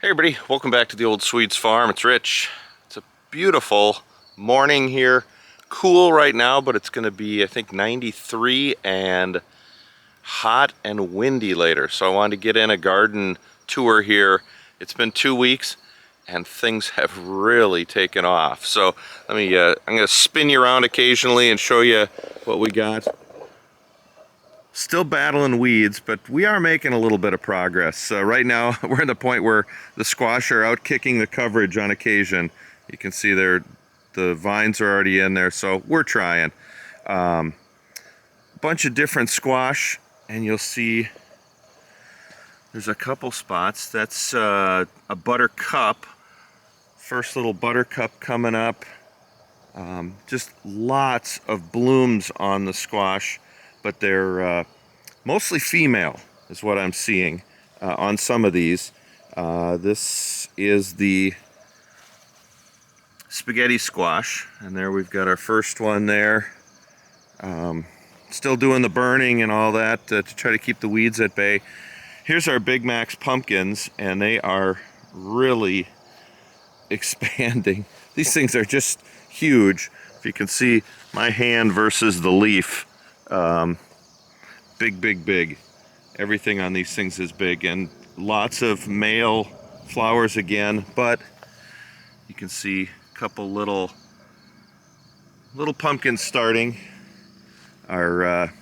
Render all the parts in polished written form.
Hey everybody, welcome back to the Old Swedes Farm. It's Rich. It's a beautiful morning here. Cool right now, but it's going to be, I think, 93 and hot and windy later. So I wanted to get in a garden tour here. It's been 2 weeks and things have really taken off. So I'm going to spin you around occasionally and show you what we got. Still battling weeds, but we are making a little bit of progress. Right now, we're at the point where the squash are out kicking the coverage on occasion. You can see the vines are already in there, so we're trying. Bunch of different squash, and you'll see there's a couple spots. That's a buttercup. First little buttercup coming up. Just lots of blooms on the squash, but they're mostly female is what I'm seeing on some of these. This is the spaghetti squash, and there we've got our first one there. Still doing the burning and all that to try to keep the weeds at bay. Here's our Big Max pumpkins, and they are really expanding. These things are just huge. If you can see my hand versus the leaf, big. Everything on these things is big, and lots of male flowers again, but you can see a couple little pumpkins starting. Our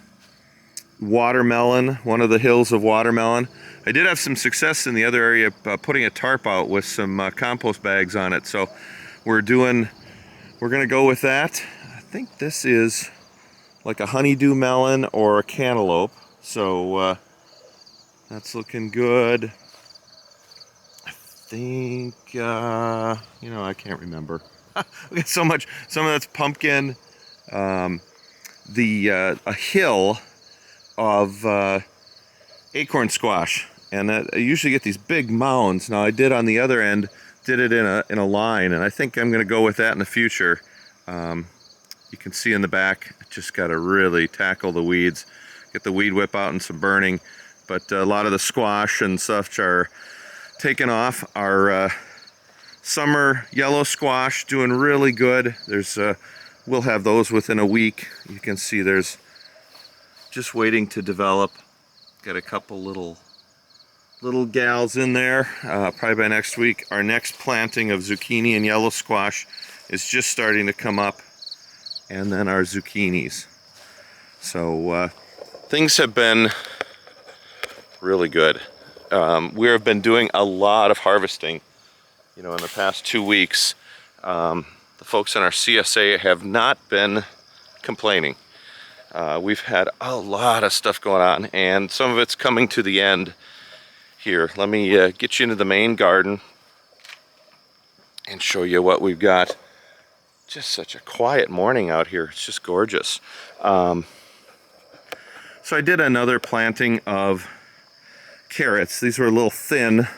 watermelon, one of the hills of watermelon. I did have some success in the other area putting a tarp out with some compost bags on it, so we're gonna go with that. I think this is like a honeydew melon or a cantaloupe, so that's looking good. I think I can't remember. We got so much. Some of that's pumpkin. A hill of acorn squash, and I usually get these big mounds. Now I did on the other end, did it in a line, and I think I'm going to go with that in the future. You can see in the back, just got to really tackle the weeds, get the weed whip out and some burning. But a lot of the squash and such are taking off. Our summer yellow squash doing really good. We'll have those within a week. You can see there's just waiting to develop. Got a couple little gals in there. Probably by next week. Our next planting of zucchini and yellow squash is just starting to come up, and then our zucchinis. So things have been really good. We have been doing a lot of harvesting, in the past 2 weeks. The folks in our CSA have not been complaining. We've had a lot of stuff going on, and some of it's coming to the end here. Let me get you into the main garden and show you what we've got. Just such a quiet morning out here. It's just gorgeous. So I did another planting of carrots. These were a little thin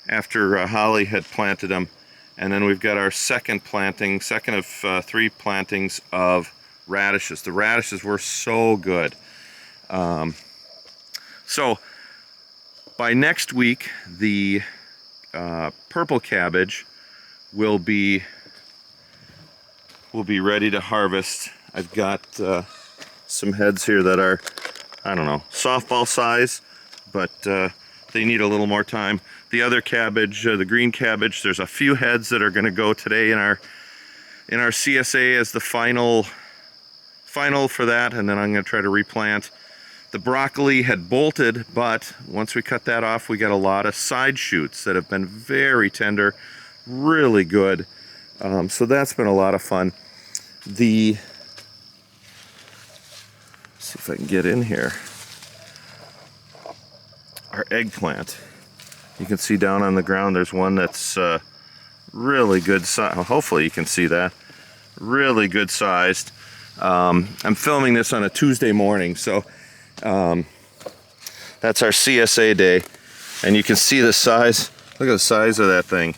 after Holly had planted them. And then we've got our second of 3 plantings of radishes. The radishes were so good. So by next week, the purple cabbage will be ready to harvest. I've got some heads here that are, I don't know, softball size, but they need a little more time. The other cabbage, the green cabbage, there's a few heads that are going to go today in our CSA as the final for that, and then I'm going to try to replant. The broccoli had bolted, but once we cut that off, we got a lot of side shoots that have been very tender, really good. So that's been a lot of fun. Let's see if I can get in here. Our eggplant. You can see down on the ground there's one that's really good size. Hopefully you can see that. Really good sized. I'm filming this on a Tuesday morning, so that's our CSA day. And you can see the size. Look at the size of that thing.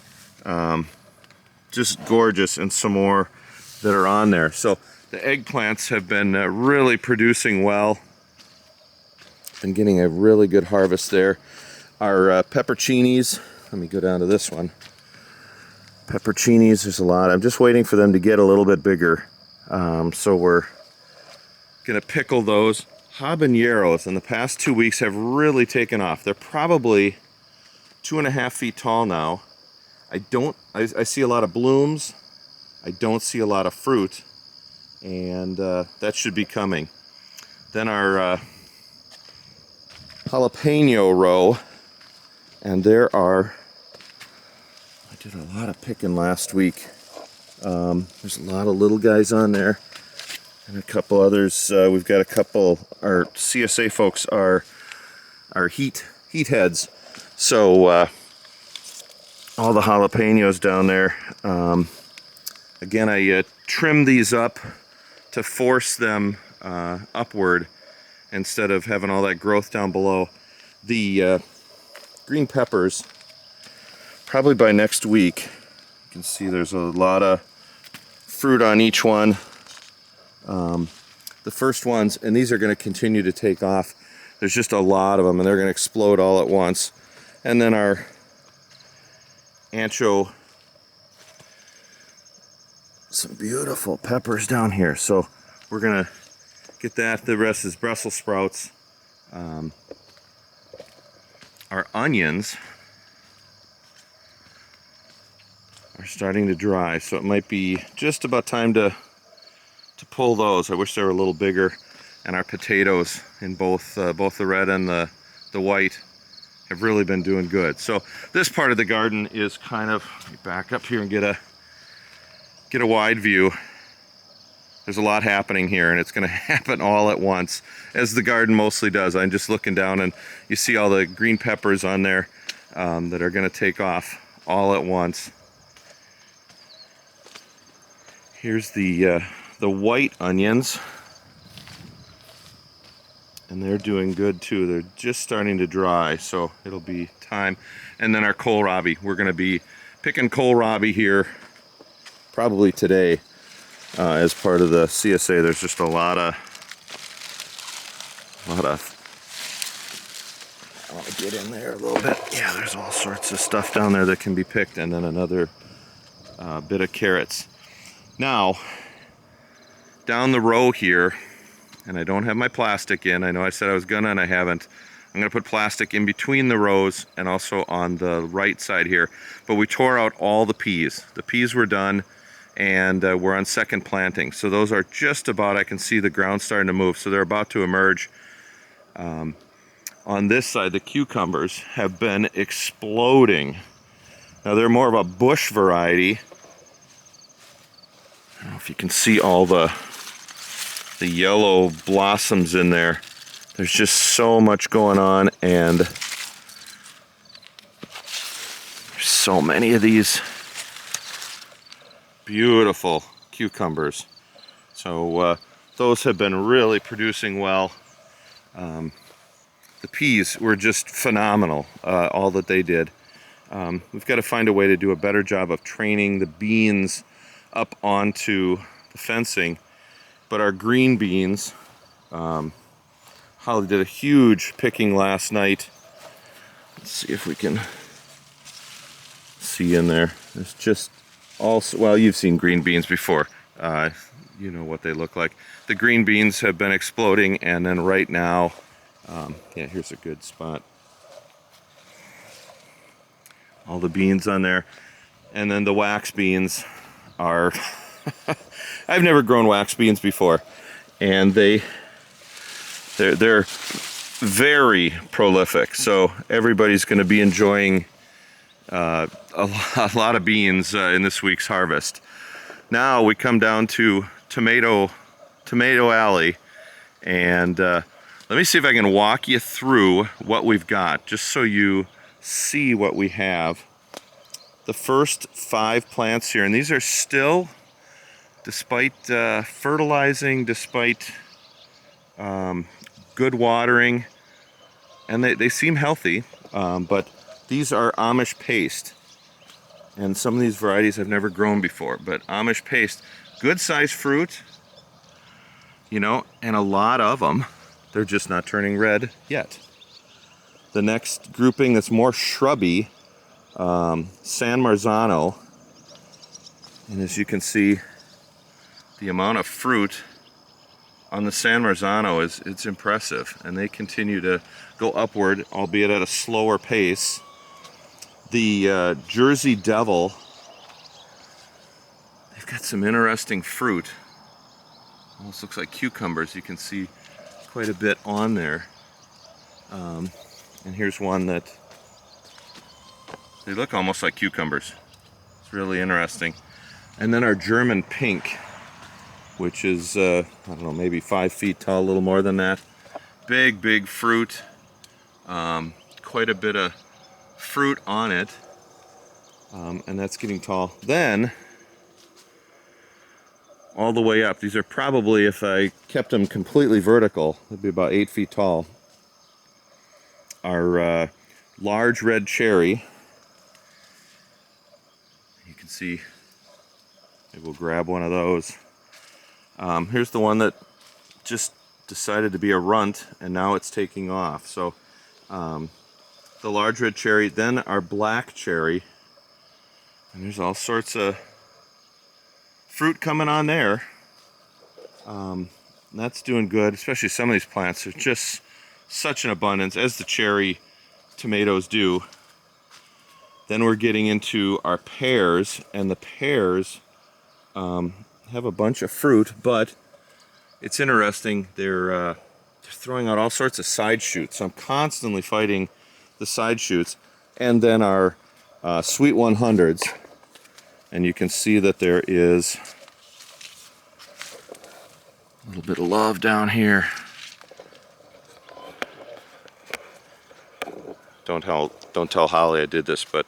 Just gorgeous, and some more that are on there. So the eggplants have been really producing well. Been getting a really good harvest there. Our pepperoncinis, Let me go down to this one. Pepperoncinis, there's a lot. I'm just waiting for them to get a little bit bigger. So we're gonna pickle those. Habaneros in the past 2 weeks have really taken off. They're probably 2.5 feet tall now. I see a lot of blooms. I don't see a lot of fruit, and that should be coming. Then our jalapeno row, and there are, I did a lot of picking last week. There's a lot of little guys on there, and a couple others. We've got a couple, our CSA folks are heat heads, so all the jalapenos down there. Again, I trim these up to force them upward instead of having all that growth down below. The green peppers, probably by next week, you can see there's a lot of fruit on each one. The first ones, and these are going to continue to take off. There's just a lot of them, and they're going to explode all at once. And then our ancho, some beautiful peppers down here. So we're going to get that. The rest is Brussels sprouts. Our onions are starting to dry, so it might be just about time to pull those. I wish they were a little bigger. And our potatoes, in both the red and the white, have really been doing good. So this part of the garden is kind of, let me back up here and get a wide view. There's a lot happening here, and it's going to happen all at once, as the garden mostly does. I'm just looking down, and you see all the green peppers on there that are going to take off all at once. Here's the white onions, and they're doing good too. They're just starting to dry, so it'll be time. And then our kohlrabi, we're going to be picking kohlrabi here probably today as part of the CSA. There's just a lot of I'll get in there a little bit. Yeah, there's all sorts of stuff down there that can be picked, and then another bit of carrots. Now, down the row here, and I don't have my plastic in. I know I said I was gonna, and I haven't. I'm gonna put plastic in between the rows and also on the right side here. But we tore out all the peas. The peas were done, and we're on second planting. So those are just about, I can see the ground starting to move. So they're about to emerge. On this side, the cucumbers have been exploding. Now they're more of a bush variety. I don't know if you can see all the yellow blossoms in there. There's just so much going on, and there's so many of these beautiful cucumbers. So those have been really producing well. The peas were just phenomenal, all that they did. We've got to find a way to do a better job of training the beans up onto the fencing. But our green beans, Holly did a huge picking last night. Let's see if we can see in there. There's just also, well, you've seen green beans before. You know what they look like. The green beans have been exploding, and then right now, yeah, here's a good spot. All the beans on there. And then the wax beans are I've never grown wax beans before, and they're very prolific. So everybody's going to be enjoying a lot of beans in this week's harvest. Now we come down to Tomato Alley, and let me see if I can walk you through what we've got, just so you see what we have. The first 5 plants here, and these are still, despite fertilizing, despite good watering, and they seem healthy, but these are Amish paste. And some of these varieties I've never grown before, but Amish paste, good sized fruit, you know, and a lot of them. They're just not turning red yet. The next grouping that's more shrubby, San Marzano. And as you can see, the amount of fruit on the San Marzano it's impressive, and they continue to go upward, albeit at a slower pace. The Jersey Devil, they've got some interesting fruit. Almost looks like cucumbers. You can see quite a bit on there. And here's one that they look almost like cucumbers. It's really interesting. And then our German Pink, which is, I don't know, maybe 5 feet tall, a little more than that. Big fruit. Quite a bit of fruit on it. And that's getting tall. Then, all the way up, these are probably, if I kept them completely vertical, they'd be about 8 feet tall. Our large red cherry. You can see, maybe we'll grab one of those. Here's the one that just decided to be a runt, and now it's taking off. So the large red cherry, then our black cherry, and there's all sorts of fruit coming on there. That's doing good, especially some of these plants. There's just such an abundance, as the cherry tomatoes do. Then we're getting into our pears, and the pears have a bunch of fruit, but it's interesting, they're throwing out all sorts of side shoots. So I'm constantly fighting the side shoots. And then our Sweet 100s, and you can see that there is a little bit of love down here. Don't tell Holly I did this, but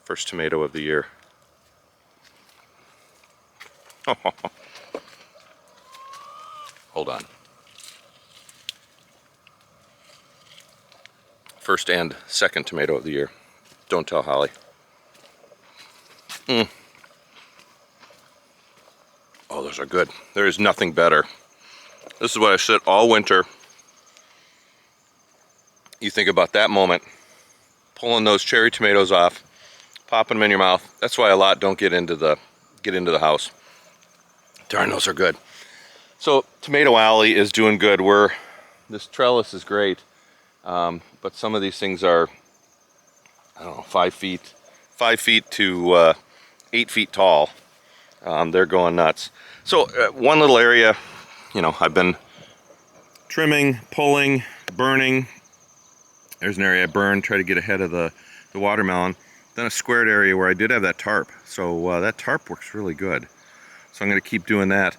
first tomato of the year. Hold on. First and second tomato of the year. Don't tell Holly. Oh, those are good. There is nothing better. This is what I said all winter. You think about that moment, pulling those cherry tomatoes off, popping them in your mouth. That's why a lot don't get into the house. Darn, those are good. So Tomato Alley is doing good. This trellis is great, but some of these things are, I don't know, 5 feet to 8 feet tall. They're going nuts. So one little area, I've been trimming, pulling, burning. There's an area I burned, try to get ahead of the watermelon. Then a squared area where I did have that tarp. So that tarp works really good. So I'm going to keep doing that.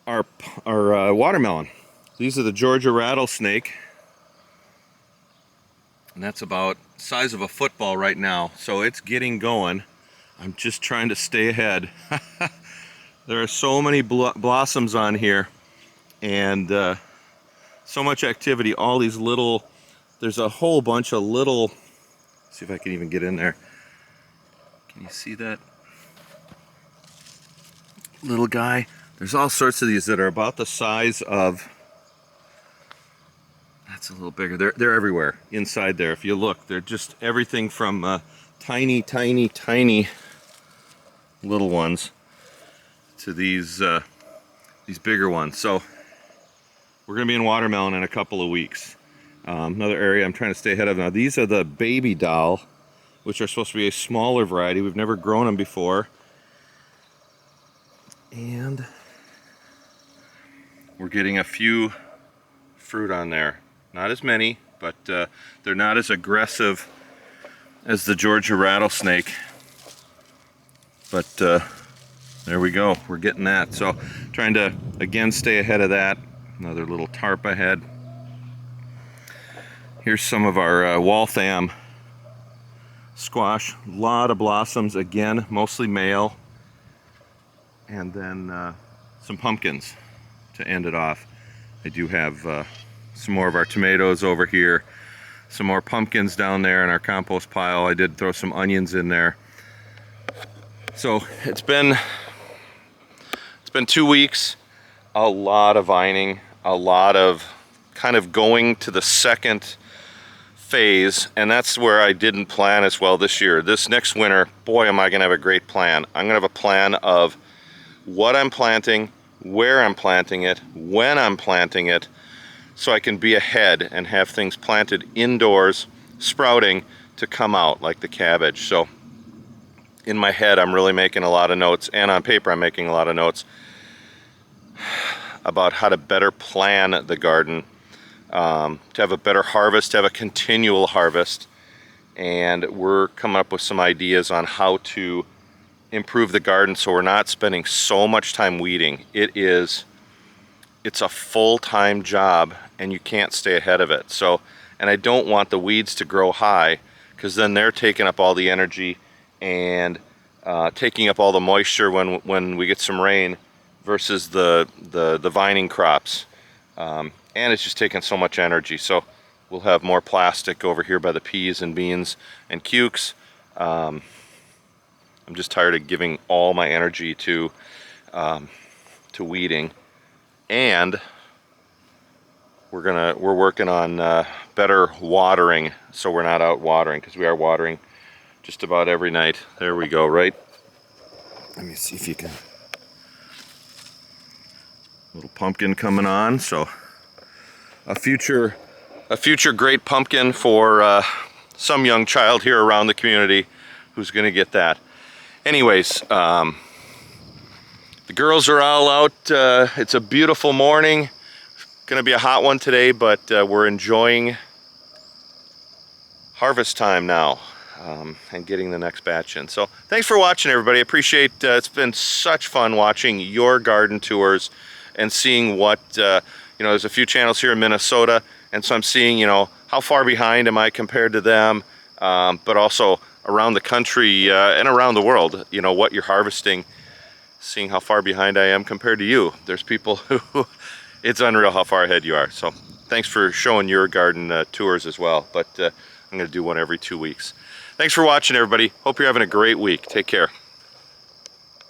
Our watermelon. These are the Georgia rattlesnake. And that's about the size of a football right now. So it's getting going. I'm just trying to stay ahead. There are so many blossoms on here. And so much activity. All these little... There's a whole bunch of little, see if I can even get in there. Can you see that little guy? There's all sorts of these that are about the size of, that's a little bigger. They're everywhere inside there. If you look, they're just everything from tiny little ones to these bigger ones. So we're gonna be in watermelon in a couple of weeks. Another area I'm trying to stay ahead of. Now these are the baby doll, which are supposed to be a smaller variety. We've never grown them before. And we're getting a few fruit on there. Not as many, but they're not as aggressive as the Georgia rattlesnake. But there we go, we're getting that. So trying to, again, stay ahead of that. Another little tarp ahead. Here's some of our Waltham squash. A lot of blossoms, again, mostly male. And then some pumpkins to end it off. I do have some more of our tomatoes over here. Some more pumpkins down there in our compost pile. I did throw some onions in there. So it's been 2 weeks. A lot of vining. A lot of kind of going to the second phase, and that's where I didn't plan as well this year. This next winter, boy, am I gonna have a great plan. I'm gonna have a plan of what I'm planting, where I'm planting it, when I'm planting it, so I can be ahead and have things planted indoors, sprouting, to come out like the cabbage. So in my head, I'm really making a lot of notes, and on paper, I'm making a lot of notes about how to better plan the garden, to have a better harvest, to have a continual harvest. And we're coming up with some ideas on how to improve the garden so we're not spending so much time weeding. It's a full-time job, and you can't stay ahead of it. So, and I don't want the weeds to grow high, because then they're taking up all the energy and taking up all the moisture when we get some rain, versus the vining crops. And it's just taking so much energy. So we'll have more plastic over here by the peas and beans and cukes. I'm just tired of giving all my energy to weeding. And we're working on better watering, so we're not out watering, because we are watering just about every night. There we go, right? Let me see if you can. Little pumpkin coming on, so a future great pumpkin for some young child here around the community who's going to get that. Anyways, the girls are all out. It's a beautiful morning. Going to be a hot one today, but we're enjoying harvest time now, and getting the next batch in. So thanks for watching, everybody. I appreciate it's been such fun watching your garden tours and seeing what there's a few channels here in Minnesota, and so I'm seeing, how far behind am I compared to them, but also around the country and around the world, what you're harvesting, seeing how far behind I am compared to you. There's people who, it's unreal how far ahead you are. So thanks for showing your garden tours as well, but I'm gonna do one every 2 weeks. Thanks for watching, everybody. Hope you're having a great week. Take care.